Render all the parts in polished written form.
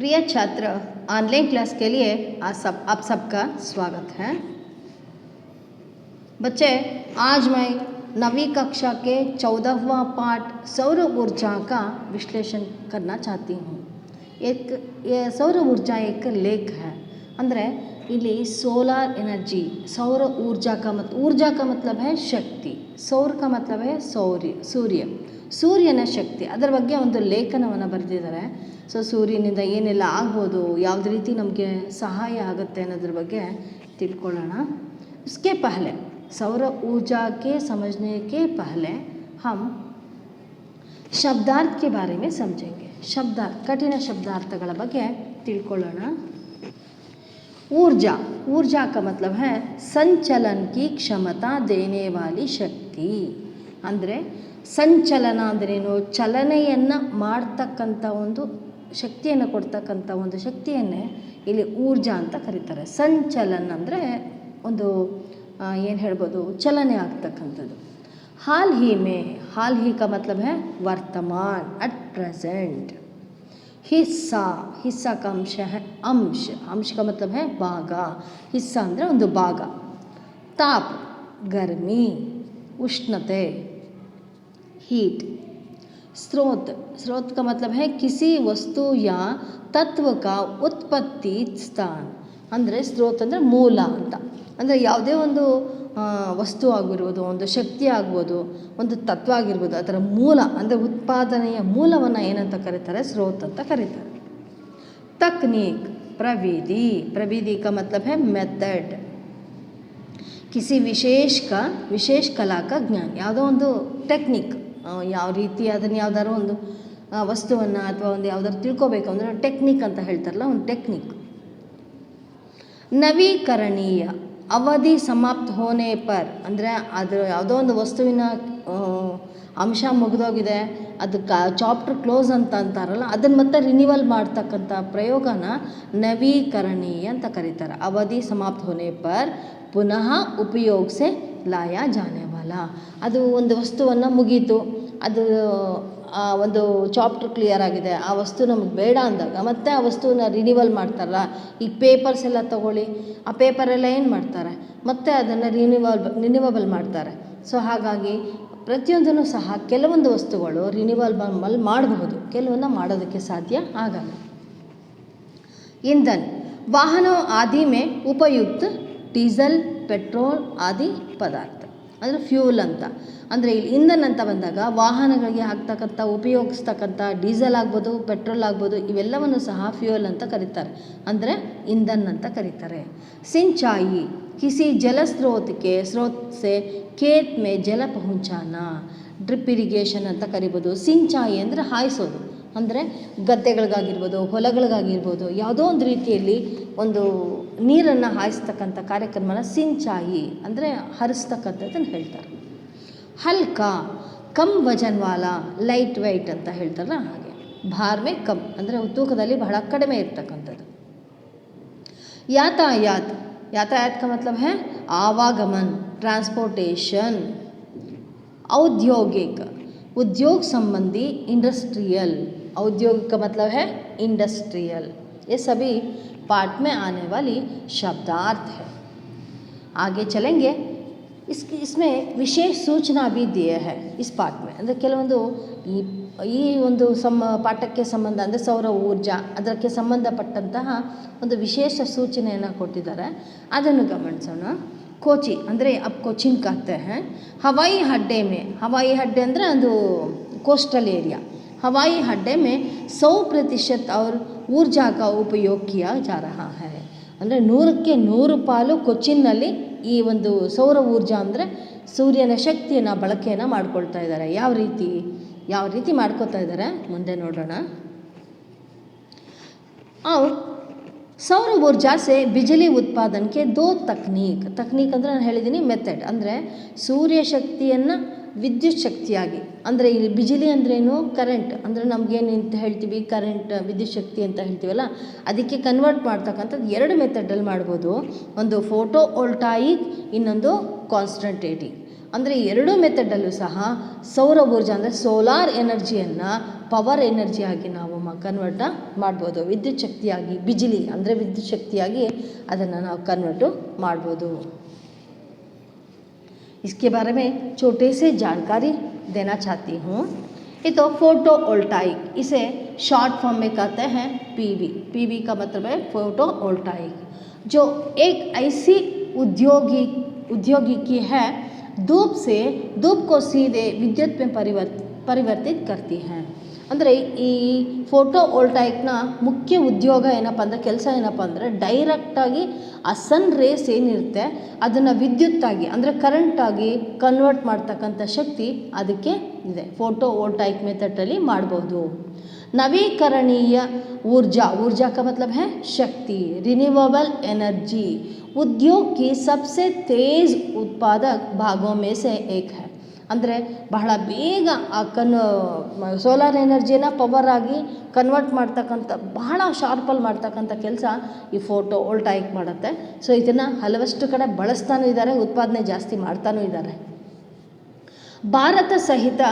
प्रिय छात्र, online class के लिए आप सबका स्वागत है। बच्चे, आज मैं 9वीं कक्षा के 14वां पाठ सौर ऊर्जा का विश्लेषण करना चाहती हूँ। ये सौर ऊर्जा एक लेख है, ಅಂದರೆ ಇಲ್ಲಿ सोलर एनर्जी, सौर ऊर्जा का मतलब है शक्ति, सौर का मतलब है सूर्य, ಸೂರ್ಯನ ಶಕ್ತಿ, ಅದರ ಬಗ್ಗೆ ಒಂದು ಲೇಖನವನ್ನು ಬರೆದಿದ್ದಾರೆ. ಸೊ ಸೂರ್ಯನಿಂದ ಏನೆಲ್ಲ ಆಗ್ಬೋದು, ಯಾವುದೇ ರೀತಿ ನಮಗೆ ಸಹಾಯ ಆಗುತ್ತೆ ಅನ್ನೋದ್ರ ಬಗ್ಗೆ ತಿಳ್ಕೊಳ್ಳೋಣ. उसके पहले सौर ऊर्जा के समझने के पहले हम शब्दार्थ के बारे में समझेंगे. शब्दार्थ, कठिन शब्दार्थಗಳ ಬಗ್ಗೆ ತಿಳ್ಕೊಳ್ಳೋಣ. ऊर्जा का मतलब है संचलन की क्षमता देने वाली शक्ति. ಅಂದರೆ ಸಂಚಲನ ಅಂದ್ರೇನು, ಚಲನೆಯನ್ನು ಮಾಡ್ತಕ್ಕಂಥ ಒಂದು ಶಕ್ತಿಯನ್ನು ಕೊಡ್ತಕ್ಕಂಥ ಒಂದು ಶಕ್ತಿಯನ್ನೇ ಇಲ್ಲಿ ಊರ್ಜಾ ಅಂತ ಕರೀತಾರೆ. ಸಂಚಲನ ಅಂದರೆ ಒಂದು ಏನು ಹೇಳ್ಬೋದು, ಚಲನೆ ಆಗ್ತಕ್ಕಂಥದ್ದು. हाल ही का मतलब है वर्तमान, एट प्रेजेंट. हिस्सा का अंश है अंश का मतलब है भाग. हिस्सा ಅಂದರೆ ಒಂದು ಭಾಗ. ताप गर्मी, उष्णते हीट. स्रोत का मतलब है किसी वस्तु या तत्व का उत्पत्ति स्थान. ಅಂದರೆ ಸ್ರೋತ್ ಅಂದರೆ ಮೂಲ ಅಂತ, ಅಂದರೆ ಯಾವುದೇ ಒಂದು ವಸ್ತು ಆಗಿರ್ಬೋದು, ಒಂದು ಶಕ್ತಿ ಆಗ್ಬೋದು, ಒಂದು ತತ್ವ ಆಗಿರ್ಬೋದು, ಅದರ ಮೂಲ ಅಂದರೆ ಉತ್ಪಾದನೆಯ ಮೂಲವನ್ನು ಏನಂತ ಕರೀತಾರೆ, ಸ್ರೋತ್ ಅಂತ ಕರೀತಾರೆ. तकनीक, प्रविधि का मतलब है मेथड. किसी विशेष कला का ज्ञान, ಯಾವುದೋ ಒಂದು ಟೆಕ್ನಿಕ್, ಯಾವ ರೀತಿ ಅದನ್ನು ಯಾವುದಾದ್ರು ಒಂದು ವಸ್ತುವನ್ನು ಅಥವಾ ಒಂದು ಯಾವುದಾದ್ರು ತಿಳ್ಕೊಬೇಕು ಅಂದರೆ ಟೆಕ್ನಿಕ್ ಅಂತ ಹೇಳ್ತಾರಲ್ಲ, ಒಂದು ಟೆಕ್ನಿಕ್. ನವೀಕರಣೀಯ, ಅವಧಿ ಸಮಾಪ್ತ ಹೋನೆ ಪರ್, ಅಂದರೆ ಅದು ಯಾವುದೋ ಒಂದು ವಸ್ತುವಿನ ಅಂಶ ಮುಗಿದೋಗಿದೆ, ಅದಕ್ಕೆ ಚಾಪ್ಟರ್ ಕ್ಲೋಸ್ ಅಂತ ಅಂತಾರಲ್ಲ, ಅದನ್ನು ಮತ್ತೆ ರಿನ್ಯೂವಲ್ ಮಾಡ್ತಕ್ಕಂಥ ಪ್ರಯೋಗನ ನವೀಕರಣೀಯ ಅಂತ ಕರೀತಾರೆ. ಅವಧಿ ಸಮಾಪ್ತ ಹೋನೆ ಪರ್ ಪುನಃ ಉಪಯೋಗ ಸೆ ಲಾಯಾ ಜಾನೆ ವಾಲಾ. ಅದು ಒಂದು ವಸ್ತುವನ್ನು ಮುಗೀತು, ಅದು ಒಂದು ಚಾಪ್ಟರ್ ಕ್ಲಿಯರ್ ಆಗಿದೆ, ಆ ವಸ್ತು ನಮಗೆ ಬೇಡ ಅಂದಾಗ ಮತ್ತೆ ಆ ವಸ್ತುವನ್ನ ರಿನ್ಯೂವಲ್ ಮಾಡ್ತಾರಲ್ಲ. ಈಗ ಪೇಪರ್ಸ್ ಎಲ್ಲ ತೊಗೊಳ್ಳಿ, ಆ ಪೇಪರೆಲ್ಲ ಏನು ಮಾಡ್ತಾರೆ, ಮತ್ತೆ ಅದನ್ನು ರಿನ್ಯೂವಬಲ್ ಮಾಡ್ತಾರೆ. ಸೊ ಹಾಗಾಗಿ ಪ್ರತಿಯೊಂದನ್ನು ಸಹ ಕೆಲವೊಂದು ವಸ್ತುಗಳು ರಿನ್ಯೂವಲ್ ಮಾಡಬಹುದು, ಕೆಲವನ್ನ ಮಾಡೋದಕ್ಕೆ ಸಾಧ್ಯ ಆಗಲ್ಲ. ಇಂಧನ್, ವಾಹನೋ ಆದಿ ಮೇ ಉಪಯುಕ್ತ ಡೀಸೆಲ್, ಪೆಟ್ರೋಲ್ ಆದಿ ಪದಾರ್ಥ, ಅಂದರೆ ಫ್ಯೂಲ್ ಅಂತ. ಅಂದರೆ ಇಲ್ಲಿ ಇಂಧನ ಅಂತ ಬಂದಾಗ ವಾಹನಗಳಿಗೆ ಹಾಕ್ತಕ್ಕಂಥ ಉಪಯೋಗಿಸ್ತಕ್ಕಂಥ ಡೀಸೆಲ್ ಆಗ್ಬೋದು, ಪೆಟ್ರೋಲ್ ಆಗ್ಬೋದು, ಇವೆಲ್ಲವನ್ನು ಸಹ ಫ್ಯೂಯಲ್ ಅಂತ ಕರೀತಾರೆ, ಅಂದರೆ ಇಂಧನ ಅಂತ ಕರೀತಾರೆ. ಸಿಂಚಾಯಿ, ಕಿಸಿ ಜಲಸ್ರೋತ್ ಸೆ ಖೇತ್ ಮೇ ಜಲ ಪಹುಂಚಾನಾ, ಡ್ರಿಪ್ ಇರಿಗೇಷನ್ ಅಂತ ಕರಿಬೋದು. ಸಿಂಚಾಯಿ ಅಂದರೆ ಹಾಯಿಸೋದು, ಅಂದರೆ ಗದ್ದೆಗಳಿಗಾಗಿರ್ಬೋದು, ಹೊಲಗಳಿಗಾಗಿರ್ಬೋದು, ಯಾವುದೋ ಒಂದು ರೀತಿಯಲ್ಲಿ ಒಂದು ನೀರನ್ನು ಹಾಯಿಸ್ತಕ್ಕಂಥ ಕಾರ್ಯಕ್ರಮನ ಸಿಂಚಾಯಿ ಅಂದರೆ ಹರಿಸ್ತಕ್ಕಂಥದ್ದನ್ನು ಹೇಳ್ತಾರೆ. ಹಲ್ಕಾ, ಕಮ್ ವಜನ್ ವಾಲಾ, ಲೈಟ್ ವೆಯ್ಟ್ ಅಂತ ಹೇಳ್ತಾರಲ್ಲ ಹಾಗೆ. ಭಾರ್ಮೆ ಕಮ್ ಅಂದರೆ ತೂಕದಲ್ಲಿ ಬಹಳ ಕಡಿಮೆ ಇರ್ತಕ್ಕಂಥದ್ದು. यातायात का मतलब है आवागमन, ट्रांसपोर्टेशन. औद्योगिक, उद्योग संबंधी, इंडस्ट्रियल. औद्योगिक का मतलब है इंडस्ट्रियल. ये सभी पाठ में आने वाली शब्दार्थ है. आगे चलेंगे. इसमें विशेष सूचना भी दिए है इस पाठ में. ಅಂದರೆ ಕೆಲವೊಂದು ಈ ಒಂದು ಪಾಠಕ್ಕೆ ಸಂಬಂಧ ಅಂದರೆ ಸೌರ ಊರ್ಜಾ ಅದಕ್ಕೆ ಸಂಬಂಧಪಟ್ಟಂತಹ ಒಂದು ವಿಶೇಷ ಸೂಚನೆಯನ್ನು ಕೊಟ್ಟಿದ್ದಾರೆ, ಅದನ್ನು ಗಮನಿಸೋಣ. कोची ಅಂದರೆ अब कोचिन कहते हैं. हवाई अड्डे ಅಂದರೆ ಅದು कोस्टल एरिया. हवाई अड्डे में 100% और ऊर्जा का उपयोग किया जा रहा है. ಅಂದರೆ 100ಕ್ಕೆ 100 ಪಾಲು ಕೊಚ್ಚಿನ್ನಲ್ಲಿ ಈ ಒಂದು ಸೌರ ಊರ್ಜಾ ಅಂದರೆ ಸೂರ್ಯನ ಶಕ್ತಿಯನ್ನು ಬಳಕೆಯನ್ನು ಮಾಡ್ಕೊಳ್ತಾ ಇದ್ದಾರೆ. ಯಾವ ರೀತಿ ಮಾಡ್ಕೋತಾ ಇದ್ದಾರೆ ಮುಂದೆ ನೋಡೋಣ. और सौर ऊर्जा से बिजली उत्पादन के 2 तकनीक ಅಂದರೆ ನಾನು ಹೇಳಿದ್ದೀನಿ ಮೆಥಡ್, ಅಂದರೆ ಸೂರ್ಯ ಶಕ್ತಿಯನ್ನು ವಿದ್ಯುತ್ ಶಕ್ತಿಯಾಗಿ, ಅಂದರೆ ಇಲ್ಲಿ ಬಿಜಿಲಿ ಅಂದ್ರೇನು, ಕರೆಂಟ್ ಅಂದರೆ ನಮಗೇನು ಅಂತ ಹೇಳ್ತೀವಿ, ಕರೆಂಟ್ ವಿದ್ಯುತ್ ಶಕ್ತಿ ಅಂತ ಹೇಳ್ತೀವಲ್ಲ, ಅದಕ್ಕೆ ಕನ್ವರ್ಟ್ ಮಾಡ್ತಕ್ಕಂಥದ್ದು 2 ಮೆಥಡಲ್ಲಿ ಮಾಡ್ಬೋದು. ಒಂದು ಫೋಟೋ ವೋಲ್ಟಾಯಿಕ್, ಇನ್ನೊಂದು ಕಾನ್ಸಂಟ್ರೇಟಿಂಗ್. ಅಂದರೆ ಎರಡೂ ಮೆಥಡಲ್ಲೂ ಸಹ ಸೌರ ಊರ್ಜಾ ಅಂದರೆ ಸೋಲಾರ್ ಎನರ್ಜಿಯನ್ನು ಪವರ್ ಎನರ್ಜಿಯಾಗಿ ನಾವು ಕನ್ವರ್ಟ್ ಮಾಡ್ಬೋದು. ವಿದ್ಯುತ್ ಶಕ್ತಿಯಾಗಿ, ಬಿಜಿಲಿ ಅಂದರೆ ವಿದ್ಯುತ್ ಶಕ್ತಿಯಾಗಿ ಅದನ್ನು ನಾವು ಕನ್ವರ್ಟು ಮಾಡ್ಬೋದು. इसके बारे में छोटे से जानकारी देना चाहती हूँ. ये तो फोटो वोल्टाइक, इसे शॉर्ट फॉर्म में कहते हैं पीवी. पीवी का मतलब है फोटो वोल्टाइक, जो एक ऐसी उद्योगिकी है धूप को सीधे विद्युत में परिवर्तित करती है. ಅಂದರೆ ಈ ಫೋಟೋ ವೋಲ್ಟಾಯಿಕ್ನ ಮುಖ್ಯ ಉದ್ಯೋಗ ಏನಪ್ಪ ಅಂದರೆ, ಕೆಲಸ ಏನಪ್ಪ ಅಂದರೆ, ಡೈರೆಕ್ಟಾಗಿ ಆ ಸನ್ ರೇಸ್ ಏನಿರುತ್ತೆ ಅದನ್ನು ವಿದ್ಯುತ್ತಾಗಿ ಅಂದರೆ ಕರೆಂಟಾಗಿ ಕನ್ವರ್ಟ್ ಮಾಡ್ತಕ್ಕಂಥ ಶಕ್ತಿ ಅದಕ್ಕೆ ಇದೆ. ಫೋಟೋ ವೋಲ್ಟಾಯಿಕ್ ಮೆಥಡಲ್ಲಿ ಮಾಡ್ಬೋದು. नवीकरणीय ऊर्जा का मतलब है शक्ति, रिन्यूएबल एनर्जी उद्योग की सबसे तेज़ उत्पादक भागों में से एक है. ಅಂದರೆ ಬಹಳ ಬೇಗ ಆ ಸೋಲಾರ್ ಎನರ್ಜಿನ ಪವರ್ ಆಗಿ ಕನ್ವರ್ಟ್ ಮಾಡ್ತಕ್ಕಂಥ, ಬಹಳ ಶಾರ್ಪಲ್ಲಿ ಮಾಡ್ತಕ್ಕಂಥ ಕೆಲಸ ಈ ಫೋಟೋ ವೋಲ್ಟಾಯಿಕ್ ಮಾಡುತ್ತೆ. ಸೊ ಇದನ್ನು ಹಲವಷ್ಟು ಕಡೆ ಬಳಸ್ತಾನೂ ಇದ್ದಾರೆ, ಉತ್ಪಾದನೆ ಜಾಸ್ತಿ ಮಾಡ್ತಾನೂ ಇದ್ದಾರೆ. ಭಾರತ ಸಹಿತ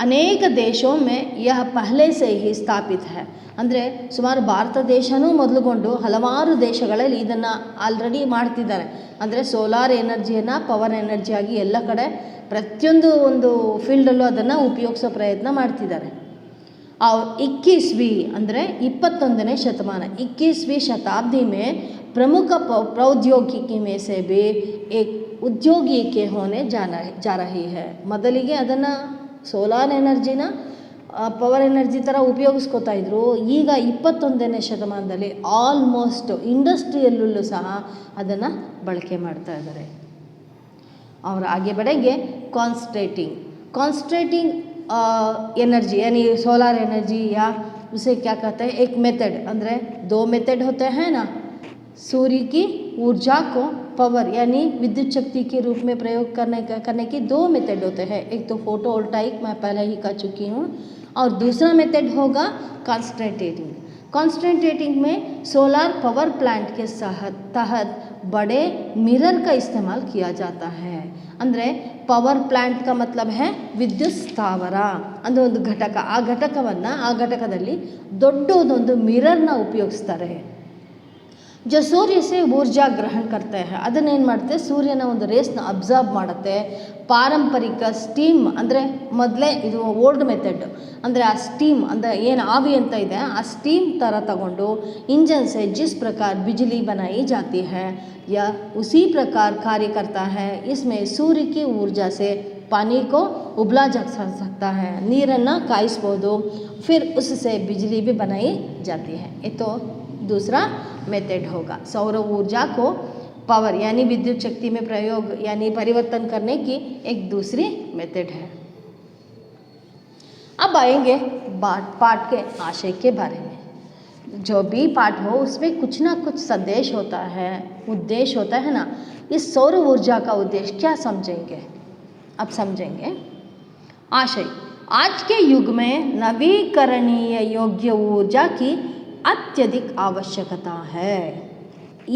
ಅನೇಕ ದೇಶೋं में यह पहले से ही ಸ್ಥಾಪಿತ है. ಅಂದರೆ ಸುಮಾರು ಭಾರತ ದೇಶನೂ ಮೊದಲುಗೊಂಡು ಹಲವಾರು ದೇಶಗಳಲ್ಲಿ ಇದನ್ನು ಆಲ್ರೆಡಿ ಮಾಡ್ತಿದ್ದಾರೆ. ಅಂದರೆ ಸೋಲಾರ್ ಎನರ್ಜಿಯನ್ನು ಪವರ್ ಎನರ್ಜಿಯಾಗಿ ಎಲ್ಲ ಕಡೆ ಪ್ರತಿಯೊಂದು ಒಂದು ಫೀಲ್ಡಲ್ಲೂ ಅದನ್ನು ಉಪಯೋಗಿಸೋ ಪ್ರಯತ್ನ ಮಾಡ್ತಿದ್ದಾರೆ. 21वीं ಅಂದರೆ 21ನೇ ಶತಮಾನ, 21वीं शताब्दी में प्रमुख प्रौद्योगिकी में से भी एक ಉದ್ಯೋಗಿಕೆ ಹೋನೆ जा रही है. ಮೊದಲಿಗೆ ಅದನ್ನು ಸೋಲಾರ್ ಎನರ್ಜಿನ ಪವರ್ ಎನರ್ಜಿ ಥರ ಉಪಯೋಗಿಸ್ಕೋತಾ ಇದ್ರು. ಈಗ 21ನೇ ಶತಮಾನದಲ್ಲಿ ಆಲ್ಮೋಸ್ಟ್ ಇಂಡಸ್ಟ್ರಿಯಲ್ಲೂ ಸಹ ಅದನ್ನು ಬಳಕೆ ಮಾಡ್ತಾ ಇದ್ದಾರೆ. और आगे बढ़ेंगे. कॉन्स्ट्रेटिंग एनर्जी यानी सोलार एनर्जी या उसे क्या कहते हैं, एक मेथड, ಅಂದರೆ 2 मेथड होते हैं ना. सूर्य की ऊर्जा को पावर यानी विद्युत शक्ति के रूप में प्रयोग करने की 2 मेथड होते हैं. एक तो फोटो वोल्टाइक, मैं पहले ही कह चुकी हूँ, और दूसरा मेथड होगा कॉन्स्टेंटेटिंग में सोलार पावर प्लांट के तहत बड़े मिरर का इस्तेमाल किया जाता है. ಅಂದರೆ ಪವರ್ ಪ್ಲ್ಯಾಂಟ್ का मतलब है ವಿದ್ಯುತ್ ಸ್ಥಾವರ ಅಂದರೆ ಒಂದು ಘಟಕ. ಆ ಘಟಕವನ್ನು, ಆ ಘಟಕದಲ್ಲಿ ದೊಡ್ಡದೊಂದು ಮಿರರ್ನ ಉಪಯೋಗಿಸ್ತಾರೆ. जो सूर्य से ऊर्जा ग्रहण करते हैं, ಅದನ್ನೇನು ಮಾಡುತ್ತೆ, ಸೂರ್ಯನ ಒಂದು ರೇಸ್ನ ಅಬ್ಸರ್ವ್ ಮಾಡುತ್ತೆ. ಪಾರಂಪರಿಕ ಸ್ಟೀಮ್ ಅಂದರೆ ಮೊದಲೇ ಇದು ಓಲ್ಡ್ ಮೆಥಡ್, ಅಂದರೆ ಆ ಸ್ಟೀಮ್ ಅಂದರೆ ಏನು ಆವಿ ಅಂತ ಇದೆ, ಆ ಸ್ಟೀಮ್ ಥರ ತಗೊಂಡು इंजन से जिस प्रकार बिजली बनाई जाती है या उसी प्रकार कार्य करता है. इसमें सूर्य की ऊर्जा से पानी को उबला जा सकता है, ನೀರನ್ನು ಕಾಯಿಸ್ಬೋದು, फिर उससे बिजली भी बनाई जाती है. ये तो दूसरा मेथड होगा. सौर ऊर्जा को पावर यानी विद्युत शक्ति में प्रयोग यानी परिवर्तन करने की एक दूसरी मेथड है. अब आएंगे पाठ के आशय के बारे में. जो भी पाठ हो उसमें कुछ ना कुछ संदेश होता है, उद्देश्य होता है ना. इस सौर ऊर्जा का उद्देश्य क्या समझेंगे, अब समझेंगे. आशय, आज के युग में नवीकरणीय योग्य ऊर्जा की ಅತ್ಯಧಿಕ ಅವಶ್ಯಕತೆ है.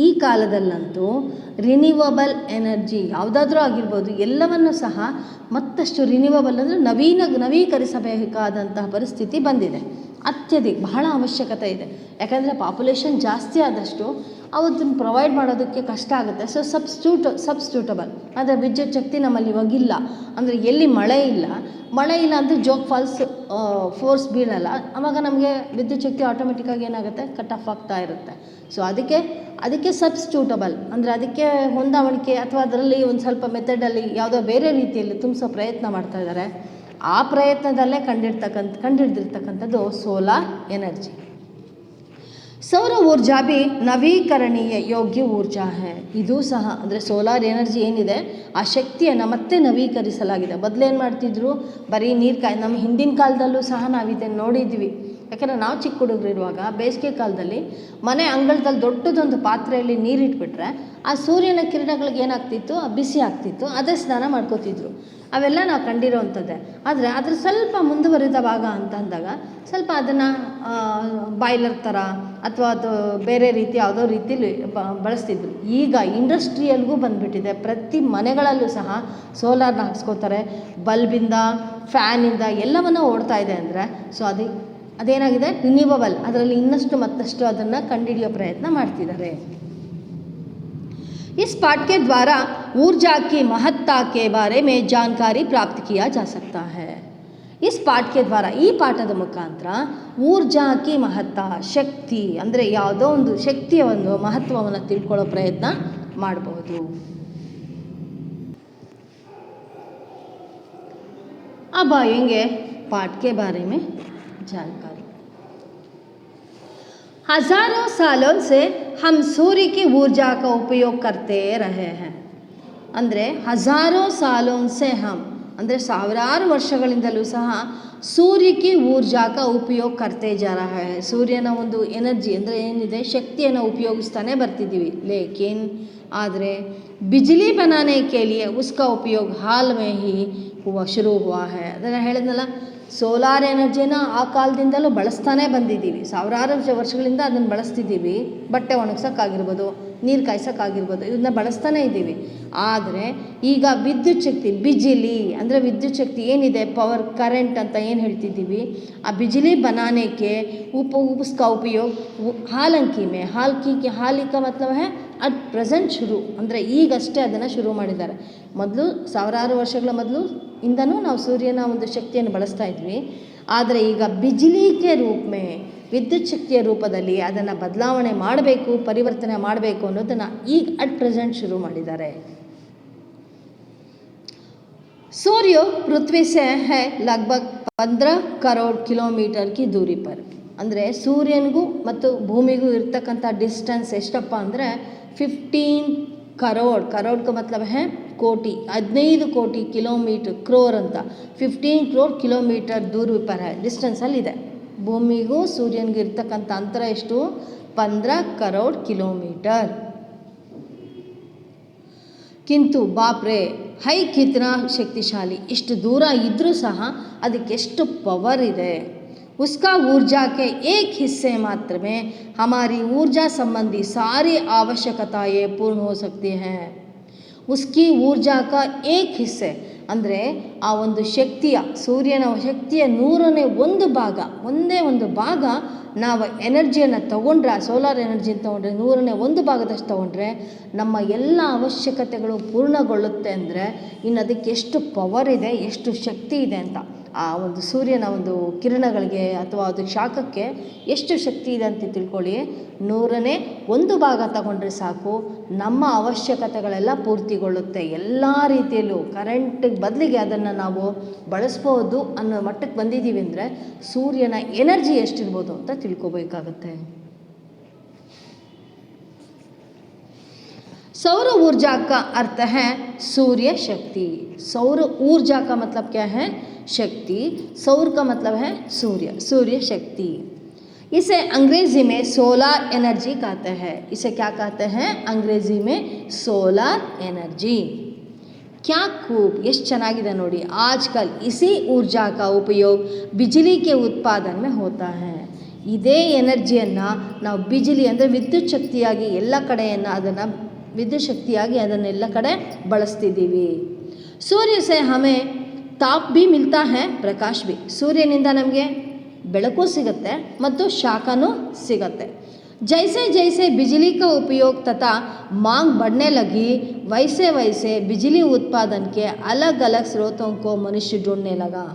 ಈ ಕಾಲದಲ್ಲಂತೂ ರಿನ್ಯೂವಬಲ್ ಎನರ್ಜಿ ಯಾವುದಾದ್ರೂ ಆಗಿರ್ಬೋದು, ಎಲ್ಲವನ್ನು ಸಹ ಮತ್ತಷ್ಟು ರಿನ್ಯೂವಬಲ್ ಅಂದರೆ ನವೀಕರಿಸಬೇಕಾದಂತಹ ಪರಿಸ್ಥಿತಿ ಬಂದಿದೆ. ಅತ್ಯಧಿಕ ಬಹಳ ಅವಶ್ಯಕತೆ ಇದೆ. ಯಾಕಂದರೆ ಪಾಪ್ಯುಲೇಷನ್ ಜಾಸ್ತಿ ಆದಷ್ಟು ಅವತ್ತನ್ನು ಪ್ರೊವೈಡ್ ಮಾಡೋದಕ್ಕೆ ಕಷ್ಟ ಆಗುತ್ತೆ. ಸೊ ಸಬ್ಸ್ಟ್ಯೂಟಬಲ್ ಅಂದರೆ ವಿದ್ಯುತ್ ಶಕ್ತಿ ನಮ್ಮಲ್ಲಿ ಇವಾಗಿಲ್ಲ. ಅಂದರೆ ಎಲ್ಲಿ ಮಳೆ ಇಲ್ಲ ಅಂದರೆ ಜೋಗ್ ಫಾಲ್ಸ್ ಫೋರ್ಸ್ ಬೀಳಲ್ಲ, ಆವಾಗ ನಮಗೆ ವಿದ್ಯುತ್ ಶಕ್ತಿ ಆಟೋಮೆಟಿಕ್ಕಾಗಿ ಏನಾಗುತ್ತೆ, ಕಟ್ ಆಫ್ ಆಗ್ತಾ ಇರುತ್ತೆ. ಸೊ ಅದಕ್ಕೆ ಸಬ್ಸ್ಟ್ಯೂಟಬಲ್ ಅಂದರೆ ಅದಕ್ಕೆ ಹೊಂದಾಣಿಕೆ ಅಥವಾ ಅದರಲ್ಲಿ ಒಂದು ಸ್ವಲ್ಪ ಮೆಥಡಲ್ಲಿ ಯಾವುದೋ ಬೇರೆ ರೀತಿಯಲ್ಲಿ ತುಂಬಿಸೋ ಪ್ರಯತ್ನ ಮಾಡ್ತಾ ಇದ್ದಾರೆ. ಆ ಪ್ರಯತ್ನದಲ್ಲೇ ಕಂಡಿಡ್ದಿರ್ತಕ್ಕಂಥದ್ದು ಸೋಲಾರ್ ಎನರ್ಜಿ. ಸೌರ ಊರ್ಜಾ ಬಿ ನವೀಕರಣೀಯ ಯೋಗ್ಯ ಊರ್ಜಾ ಹೈ. ಇದು ಸಹ ಅಂದರೆ ಸೋಲಾರ್ ಎನರ್ಜಿ ಏನಿದೆ ಆ ಶಕ್ತಿಯನ್ನು ಮತ್ತೆ ನವೀಕರಿಸಲಾಗಿದೆ. ಮೊದಲೇನು ಮಾಡ್ತಿದ್ರು, ಬರೀ ನಮ್ಮ ಹಿಂದಿನ ಕಾಲದಲ್ಲೂ ಸಹ ನಾವು ಇದನ್ನು ನೋಡಿದ್ವಿ. ಯಾಕಂದರೆ ನಾವು ಚಿಕ್ಕ ಹುಡುಗರಿರುವಾಗ ಬೇಸಿಗೆ ಕಾಲದಲ್ಲಿ ಮನೆ ಅಂಗಳದಲ್ಲಿ ದೊಡ್ಡದೊಂದು ಪಾತ್ರೆಯಲ್ಲಿ ನೀರಿಟ್ಬಿಟ್ರೆ ಆ ಸೂರ್ಯನ ಕಿರಣಗಳಿಗೆ ಏನಾಗ್ತಿತ್ತು, ಬಿಸಿ ಆಗ್ತಿತ್ತು, ಅದೇ ಸ್ನಾನ ಮಾಡ್ಕೋತಿದ್ರು. ಅವೆಲ್ಲ ನಾವು ಕಂಡಿರೋವಂಥದ್ದೇ. ಆದರೆ ಅದ್ರ ಸ್ವಲ್ಪ ಮುಂದುವರಿದ ಭಾಗ ಅಂತ ಅಂದಾಗ ಸ್ವಲ್ಪ ಅದನ್ನು ಬಾಯ್ಲರ್ ಥರ ಅಥವಾ ಅದು ಬೇರೆ ರೀತಿ ಯಾವುದೋ ರೀತಿಲಿ ಬಳಸ್ತಿದ್ರು. ಈಗ ಇಂಡಸ್ಟ್ರಿಯಲ್ಗೂ ಬಂದುಬಿಟ್ಟಿದೆ. ಪ್ರತಿ ಮನೆಗಳಲ್ಲೂ ಸಹ ಸೋಲಾರ್ನ ಹಾಕ್ಸ್ಕೋತಾರೆ. ಬಲ್ಬಿಂದ, ಫ್ಯಾನಿಂದ ಎಲ್ಲವನ್ನ ಓಡ್ತಾ ಇದೆ ಅಂದರೆ ಸೊ ಅದೇನಾಗಿದೆ, ರಿನ್ಯೂವಬಲ್. ಅದರಲ್ಲಿ ಇನ್ನಷ್ಟು ಮತ್ತಷ್ಟು ಅದನ್ನು ಕಂಡುಹಿಡಿಯೋ ಪ್ರಯತ್ನ ಮಾಡ್ತಿದ್ದಾರೆ. इस पाठ के द्वारा ऊर्जा की महत्ता के बारे में जानकारी प्राप्त किया जा सकता है. इस पाठ के द्वारा, ಈ ಪಾಠದ ಮುಖಾಂತರ ಊರ್ಜಾ ಕಿ ಮಹತ್ವ, ಶಕ್ತಿ ಅಂದರೆ ಯಾವುದೋ ಒಂದು ಶಕ್ತಿಯ ಒಂದು ಮಹತ್ವವನ್ನು ತಿಳ್ಕೊಳ್ಳೋ ಪ್ರಯತ್ನ ಮಾಡಬಹುದು. अब आएंगे पाठ के बारे में जानकारी. हजारों सालों से हम सूर्य की ऊर्जा का उपयोग करते रहे हैं. ಅಂದರೆ ಹಜಾರೋ ಸಾಲೋನ್ ಸೆ ಹಮ್ ಅಂದರೆ ಸಾವಿರಾರು ವರ್ಷಗಳಿಂದಲೂ ಸಹ ಸೂರ್ಯಕ್ಕೆ ಊರ್ಜಾ ಕಾ ಉಪಯೋಗ ಕರ್ತೆ ಜಾ ರಹಾ ಹೈ. ಸೂರ್ಯನ ಒಂದು ಎನರ್ಜಿ ಅಂದರೆ ಏನಿದೆ, ಶಕ್ತಿಯನ್ನು ಉಪಯೋಗಿಸ್ತಾನೆ ಬರ್ತಿದ್ದೀವಿ. ಲೇಕಿನ್ ಆದರೆ ಬಿಜ್ಲಿ ಬನಾನೆ ಕೆ ಲಿಯೆ ಉಸ್ಕಾ ಉಪಯೋಗ ಹಾಲ್ ಮೇ ಹಿ ಶುರು ಹುವಾ ಹೈ. ಅದನ್ನು ಹೇಳಿದ್ನಲ್ಲ, ಸೋಲಾರ್ ಎನರ್ಜಿನ ಆ ಕಾಲದಿಂದಲೂ ಬಳಸ್ತಾನೆ ಬಂದಿದ್ದೀವಿ. ಸಾವಿರಾರು ವರ್ಷಗಳಿಂದ ಅದನ್ನು ಬಳಸ್ತಿದ್ದೀವಿ. ಬಟ್ಟೆ ಒಣಗ್ಸೋಕ್ಕಾಗಿರ್ಬೋದು, ನೀರು ಕಾಯ್ಸೋಕ್ಕಾಗಿರ್ಬೋದು, ಇದನ್ನ ಬಳಸ್ತಾನೆ ಇದ್ದೀವಿ. ಆದರೆ ಈಗ ವಿದ್ಯುತ್ ಶಕ್ತಿ, ಬಿಜಿಲಿ ಅಂದರೆ ವಿದ್ಯುತ್ ಶಕ್ತಿ ಏನಿದೆ, ಪವರ್ ಕರೆಂಟ್ ಅಂತ ಏನು ಹೇಳ್ತಿದ್ದೀವಿ, ಆ ಬಿಜಿಲಿ ಬನಾನೆಗೆ ಉಸ್ಕಾ ಉಪಯೋಗ ಹಾಲಂಕಿ ಮೇ ಹಾಲಿಕ ಮತ್ಲಬ ಹೈ ಅಟ್ ಪ್ರೆಸೆಂಟ್ ಶುರು ಅಂದರೆ ಈಗಷ್ಟೇ ಅದನ್ನು ಶುರು ಮಾಡಿದ್ದಾರೆ. ಮೊದಲು ಸಾವಿರಾರು ವರ್ಷಗಳ ಮೊದಲು ಇಂದನೂ ನಾವು ಸೂರ್ಯನ ಒಂದು ಶಕ್ತಿಯನ್ನು ಬಳಸ್ತಾ ಇದ್ವಿ. ಆದರೆ ಈಗ ಬಿಜ್ಲಿಗೆ ರೂಪಮೇ, ವಿದ್ಯುತ್ ಶಕ್ತಿಯ ರೂಪದಲ್ಲಿ ಅದನ್ನು ಬದಲಾವಣೆ ಮಾಡಬೇಕು, ಪರಿವರ್ತನೆ ಮಾಡಬೇಕು ಅನ್ನೋದನ್ನು ಈಗ ಅಟ್ ಪ್ರೆಸೆಂಟ್ ಶುರು ಮಾಡಿದ್ದಾರೆ. सूर्य पृथ्वी से है लगभग 15 करोड़ किलोमीटर की दूरी पर. ಅಂದರೆ ಸೂರ್ಯನಿಗೂ ಮತ್ತು ಭೂಮಿಗೂ ಇರ್ತಕ್ಕಂಥ ಡಿಸ್ಟೆನ್ಸ್ ಎಷ್ಟಪ್ಪ ಅಂದರೆ 15 ಕರೋಡ್. ಕರೋಡ್ಗೆ ಮತ್ಲಬ ಹೇ ಕೋಟಿ, 15 ಕೋಟಿ ಕಿಲೋಮೀಟರ್, ಕ್ರೋರ್ ಅಂತ 15 ಕ್ರೋರ್ ಕಿಲೋಮೀಟರ್ ದೂರ ಪರ್ ಹೈ ಡಿಸ್ಟೆನ್ಸಲ್ಲಿದೆ. ಭೂಮಿಗೂ ಸೂರ್ಯನಿಗೂ ಇರ್ತಕ್ಕಂಥ ಅಂತರ ಎಷ್ಟು? 15 ಕರೋಡ್ ಕಿಲೋಮೀಟರ್. ಕಿಂತು ಬಾಪ್ರೆ ಹೈ ಕಿತ್ನಾ ಶಕ್ತಿಶಾಲಿ. ಇಷ್ಟು ದೂರ ಇದ್ದರೂ ಸಹ ಅದಕ್ಕೆಷ್ಟು ಪವರ್ ಇದೆ. उसका ऊर्जा के एक हिस्से मात्र में हमारी ऊर्जा संबंधी सारी आवश्यकताएं पूर्ण हो सकती हैं. उसकी ऊर्जा का एक हिस्से ಅಂದರೆ ಆ ಒಂದು ಶಕ್ತಿಯ, ಸೂರ್ಯನ ಶಕ್ತಿಯ 100ನೇ ಭಾಗ, ಒಂದೇ ಒಂದು ಭಾಗ ನಾವು ಎನರ್ಜಿಯನ್ನು ತಗೊಂಡ್ರೆ, ಸೋಲಾರ್ ಎನರ್ಜಿನ ತೊಗೊಂಡ್ರೆ 100ನೇ ಭಾಗದಷ್ಟು ತೊಗೊಂಡ್ರೆ ನಮ್ಮ ಎಲ್ಲ ಅವಶ್ಯಕತೆಗಳು ಪೂರ್ಣಗೊಳ್ಳುತ್ತೆ. ಅಂದರೆ ಇನ್ನು ಅದಕ್ಕೆ ಎಷ್ಟು ಪವರ್ ಇದೆ, ಎಷ್ಟು ಶಕ್ತಿ ಇದೆ ಅಂತ. ಆ ಒಂದು ಸೂರ್ಯನ ಒಂದು ಕಿರಣಗಳಿಗೆ ಅಥವಾ ಅದು ಶಾಖಕ್ಕೆ ಎಷ್ಟು ಶಕ್ತಿ ಇದೆ ಅಂತ ತಿಳ್ಕೊಳ್ಳಿ. 100ನೇ ಭಾಗ ತಗೊಂಡ್ರೆ ಸಾಕು, ನಮ್ಮ ಅವಶ್ಯಕತೆಗಳೆಲ್ಲ ಪೂರ್ತಿಗೊಳ್ಳುತ್ತೆ. ಎಲ್ಲ ರೀತಿಯಲ್ಲೂ ಕರೆಂಟಿಗೆ ಬದಲಿಗೆ ಅದನ್ನು ನಾವು ಬಳಸ್ಬೋದು ಅನ್ನೋ ಮಟ್ಟಕ್ಕೆ ಬಂದಿದ್ದೀವಿ. ಅಂದರೆ ಸೂರ್ಯನ ಎನರ್ಜಿ ಎಷ್ಟಿರ್ಬೋದು ಅಂತ ತಿಳ್ಕೊಬೇಕಾಗತ್ತೆ. सौर ऊर्जा का अर्थ है सूर्य शक्ति. सौर ऊर्जा का मतलब क्या है? शक्ति. सौर का मतलब है सूर्य, सूर्य शक्ति. इसे अंग्रेजी में सोलार एनर्जी कहते हैं. इसे क्या कहते हैं? अंग्रेजी में सोलार एनर्जी. क्या खूब, ಎಷ್ಟು ಚೆನ್ನಾಗಿದೆ ನೋಡಿ. आजकल इसी ऊर्जा का उपयोग बिजली के उत्पादन में होता है. ಇದೇ ಎನರ್ಜಿಯನ್ನು ನಾವು ಬಿಜಿಲಿ ಅಂದರೆ ವಿದ್ಯುತ್ ಶಕ್ತಿಯಾಗಿ ಎಲ್ಲ ಕಡೆಯನ್ನು ಅದನ್ನು ವಿದ್ಯುತ್ ಶಕ್ತಿಯಾಗಿ ಅದನ್ನೆಲ್ಲ ಕಡೆ ಬಳಸ್ತಿದ್ದೀವಿ. ಸೂರ್ಯ ಸೆ ಹಮೇ ತಾಪ್ ಭಿ ಮಿಲ್ತಾ ಹೈ, ಪ್ರಕಾಶ್ ಭಿ. ಸೂರ್ಯನಿಂದ ನಮಗೆ ಬೆಳಕು ಸಿಗುತ್ತೆ ಮತ್ತು ಶಾಖನೂ ಸಿಗುತ್ತೆ. जैसे जैसे बिजली का उपयोग तथा मांग बढ़ने लगी, वैसे वैसे बिजली उत्पादन के अलग अलग स्रोतों को मनुष्य ढूंढने लगा.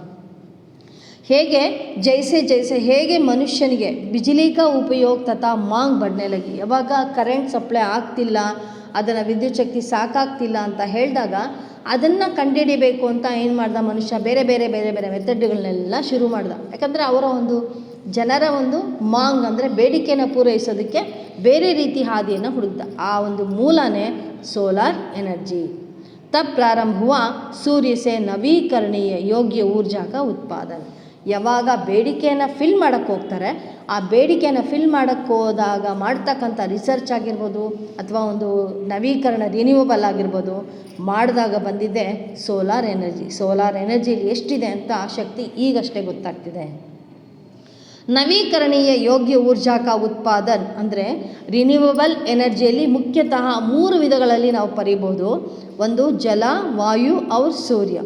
ಹೇಗೆ ಜೈಸೆ ಜೈಸೆ ಹೇಗೆ ಮನುಷ್ಯನಿಗೆ ಬಿಜಿಲಿ ಕಾ ಉಪಯೋಗ ತಥಾ ಮಾಂಗ್ ಬಡ್ನೆ ಲಗಿ, ಯಾವಾಗ ಕರೆಂಟ್ ಸಪ್ಲೈ ಆಗ್ತಿಲ್ಲ, ಅದನ್ನು ವಿದ್ಯುತ್ ಶಕ್ತಿ ಸಾಕಾಗ್ತಿಲ್ಲ ಅಂತ ಹೇಳಿದಾಗ ಅದನ್ನು ಕಂಡುಹಿಡಿಬೇಕು ಅಂತ ಏನು ಮಾಡ್ದ ಮನುಷ್ಯ, ಬೇರೆ ಬೇರೆ ಬೇರೆ ಬೇರೆ ಮೆಥಡ್ಗಳನ್ನೆಲ್ಲ ಶುರು ಮಾಡ್ದ. ಯಾಕಂದರೆ ಅವರ ಒಂದು ಜನರ ಒಂದು ಮಾಂಗ್ ಅಂದರೆ ಬೇಡಿಕೆಯನ್ನು ಪೂರೈಸೋದಕ್ಕೆ ಬೇರೆ ರೀತಿ ಹಾದಿಯನ್ನು ಹುಡುಕ್ದ. ಆ ಒಂದು ಮೂಲನೇ ಸೋಲಾರ್ ಎನರ್ಜಿ. ತಬ್ ಪ್ರಾರಂಭ ಹುವಾ ಸೂರ್ಯ ಸೆ ನವೀಕರಣೀಯ ಯೋಗ್ಯ ಊರ್ಜಾ ಕಾ ಉತ್ಪಾದನೆ. ಯಾವಾಗ ಬೇಡಿಕೆಯನ್ನು ಫಿಲ್ ಮಾಡೋಕ್ಕೆ ಹೋಗ್ತಾರೆ, ಆ ಬೇಡಿಕೆಯನ್ನು ಫಿಲ್ ಮಾಡೋಕ್ಕೆ ಹೋದಾಗ ಮಾಡ್ತಕ್ಕಂಥ ರಿಸರ್ಚ್ ಆಗಿರ್ಬೋದು ಅಥವಾ ಒಂದು ನವೀಕರಣ ರಿನ್ಯೂವಬಲ್ ಆಗಿರ್ಬೋದು ಮಾಡಿದಾಗ ಬಂದಿದೆ ಸೋಲಾರ್ ಎನರ್ಜಿ. ಸೋಲಾರ್ ಎನರ್ಜಿಲಿ ಎಷ್ಟಿದೆ ಅಂತ ಶಕ್ತಿ ಈಗಷ್ಟೇ ಗೊತ್ತಾಗ್ತಿದೆ. ನವೀಕರಣೀಯ ಯೋಗ್ಯ ऊर्जा का उत्पादन ಅಂದರೆ ರಿನ್ಯೂವಬಲ್ ಎನರ್ಜಿಯಲ್ಲಿ ಮುಖ್ಯತಃ 3 ವಿಧಗಳಲ್ಲಿ ನಾವು ಪರೀಬಹುದು. ಒಂದು ಜಲ, ವಾಯು और ಸೂರ್ಯ.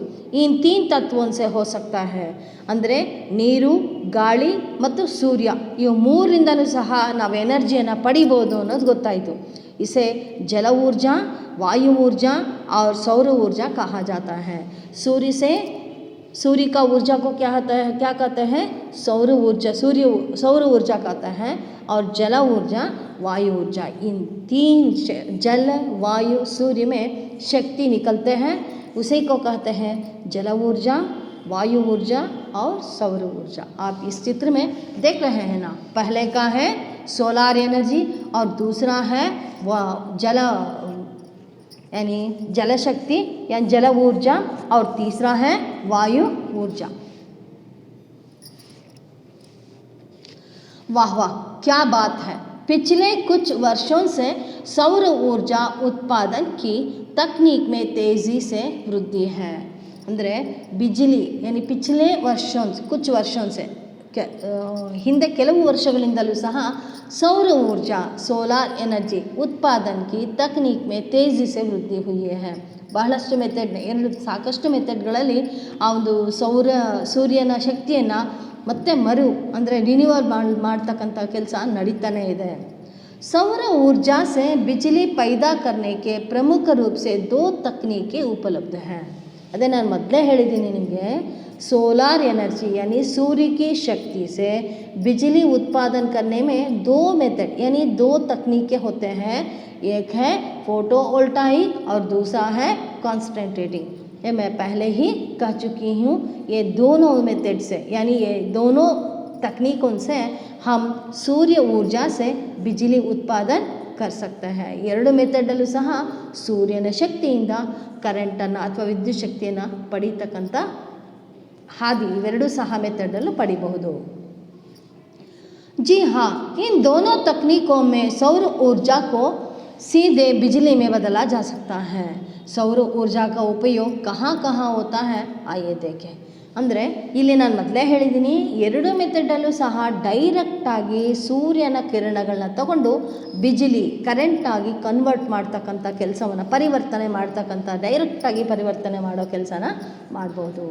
इन 3 तत्वों से हो सकता है. ಅಂದರೆ ನೀರು, ಗಾಳಿ ಮತ್ತು ಸೂರ್ಯ, ಇವು ಮೂರರಿಂದಲೂ ಸಹ ನಾವು ಎನರ್ಜಿಯನ್ನು ಪಡಿಬೋದು ಅನ್ನೋದು ಗೊತ್ತಾಯಿತು. इसे जल ऊर्जा, वायु ऊर्जा और सौर ऊर्जा कहा जाता है. सूर्य का ऊर्जा को क्या कहते हैं? सौर ऊर्जा. सौर ऊर्जा कहता है. और जल ऊर्जा, वायु ऊर्जा. इन 3 जल, वायु, सूर्य में शक्ति निकलते हैं, उसी को कहते हैं जल ऊर्जा, वायु ऊर्जा और सौर ऊर्जा. आप इस चित्र में देख रहे हैं ना, पहले का है सोलार एनर्जी और दूसरा है वह जल यानी जल शक्ति या जल ऊर्जा और तीसरा है वायु ऊर्जा. वाह वाह, क्या बात है. पिछले कुछ वर्षों से सौर ऊर्जा उत्पादन की तकनीक में तेज़ी से वृद्धि है. ಅಂದರೆ ಬಿಜಿಲಿ यानी पिछले वर्षों कुछ वर्षों से ಹಿಂದೆ ಕೆಲವು ವರ್ಷಗಳಿಂದಲೂ ಸಹ सौर ऊर्जा सोलार एनर्जी उत्पादन की तकनीक में तेज़ी से वृद्धि हुई है. ಬಹಳಷ್ಟು ಮೆಥಡ್, ಸಾಕಷ್ಟು ಮೆಥಡ್ಗಳಲ್ಲಿ ಆ ಒಂದು ಸೂರ್ಯನ ಶಕ್ತಿಯನ್ನು ಮತ್ತೆ ಅಂದರೆ ರಿನ್ಯೂವಲ್ ಮಾಡ್ತಕ್ಕಂಥ ಕೆಲಸ ನಡೀತಾನೆ ಇದೆ. सौर ऊर्जा से बिजली पैदा करने के प्रमुख रूप से 2 तकनीकें उपलब्ध हैं. अदे ನಾನು ಮೊದಲೇ ಹೇಳಿದ್ದೀನಿ ನಿಮಗೆ, सोलार एनर्जी यानी सूर्य की शक्ति से बिजली उत्पादन करने में 2 मेथड यानी 2 तकनीकें होते हैं. एक है फोटोवोल्टाइक और दूसरा है कॉन्सेंट्रेटिंग. ये मैं पहले ही कह चुकी हूँ. ये दोनों मेथड से यानी ये दोनों तकनीकों से हम सूर्य ऊर्जा से बिजली उत्पादन कर सकते हैं. 2 ಮೆಥಡಲ್ಲೂ ಸಹ ಸೂರ್ಯನ ಶಕ್ತಿಯಿಂದ ಕರೆಂಟನ್ನು ಅಥವಾ ವಿದ್ಯುತ್ ಶಕ್ತಿಯನ್ನು ಪಡೀತಕ್ಕಂಥ ಹಾದಿ ಇವೆರಡೂ ಸಹ ಮೆಥಡಲ್ಲೂ ಪಡಿಬಹುದು. जी हाँ, इन दोनों तकनीकों में सौर ऊर्जा को सीधे बिजली में बदला जा सकता है. सौर ऊर्जा का उपयोग कहाँ कहाँ होता है, आइए देखें. ಅಂದರೆ ಇಲ್ಲಿ ನಾನು ಮೊದಲೇ ಹೇಳಿದ್ದೀನಿ, 2 ಮೆಥಡಲ್ಲೂ ಸಹ ಡೈರೆಕ್ಟಾಗಿ ಸೂರ್ಯನ ಕಿರಣಗಳನ್ನ ತಗೊಂಡು ಬಿಜಿಲಿ ಕರೆಂಟಾಗಿ ಕನ್ವರ್ಟ್ ಮಾಡ್ತಕ್ಕಂಥ ಕೆಲಸವನ್ನು ಪರಿವರ್ತನೆ ಮಾಡ್ತಕ್ಕಂಥ ಡೈರೆಕ್ಟಾಗಿ ಪರಿವರ್ತನೆ ಮಾಡೋ ಕೆಲಸನ ಮಾಡ್ಬೋದು.